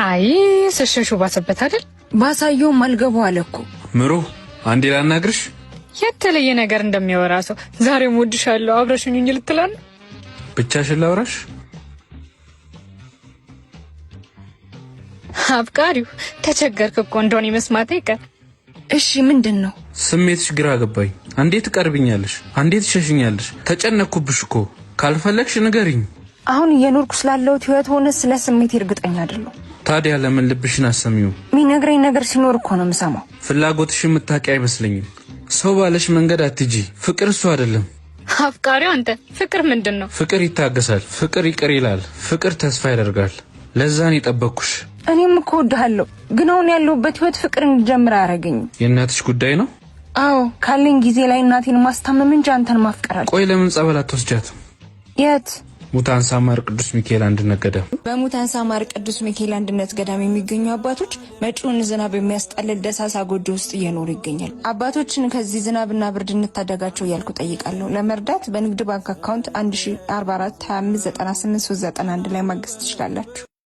አይ ስሽንሹ ባሰበት አይደል? ባሳየው ማልገባው አለኩ። ምሩ አንዴ ላናግርሽ። የተለየ ነገር እንደሚያወራ ሰው ዛሬም ወድሻለሁ አብረሽኝ ልትላል። ብቻሽን ላውራሽ? አፍቃሪው ተቸገርክ እኮ እንደሆነ መስማት አይቀር። እሺ ምንድነው? ስሜትሽ ግራ ገባኝ። አንዴ ትቀርብኛለሽ፣ አንዴ ትሸሽኛለሽ። ተጨነኩብሽ እኮ። ካልፈለግሽ ንገሪኝ። አሁን እየኖርኩ ስላለሁት ህይወት ሆነ ስለ ስሜት እርግጠኛ አይደለሁ። ታዲያ ለምን ልብሽን አሰሚው? ሚነግረኝ ነገር ሲኖር እኮ ነው የምሰማው። ፍላጎትሽ የምታውቂ አይመስለኝም። ሰው ባለሽ መንገድ አትጂ። ፍቅር እሱ አይደለም። አፍቃሪው አንተ ፍቅር ምንድነው? ፍቅር ይታገሳል፣ ፍቅር ይቅር ይላል፣ ፍቅር ተስፋ ያደርጋል። ለዛን የጠበቅኩሽ። እኔም እኮ ወድሃለሁ፣ ግን አሁን ያለሁበት ህይወት ፍቅር እንድጀምር አያረገኝም። የእናትሽ ጉዳይ ነው? አዎ ካለኝ ጊዜ ላይ እናቴን ማስታመም እንጂ አንተን ማፍቀራል። ቆይ ለምን ጸበል አትወስጃት? የት? ሙታንሳ ማር ቅዱስ ሚካኤል አንድነት ገዳም። በሙታንሳ ማር ቅዱስ ሚካኤል አንድነት ገዳም የሚገኙ አባቶች መጪውን ዝናብ የሚያስጠልል ደሳሳ ጎጆ ውስጥ እየኖሩ ይገኛል። አባቶችን ከዚህ ዝናብና ብርድ እንታደጋቸው እያልኩ ጠይቃለሁ። ለመርዳት በንግድ ባንክ አካውንት 1044 2598 391 ላይ ማገዝ ትችላላችሁ።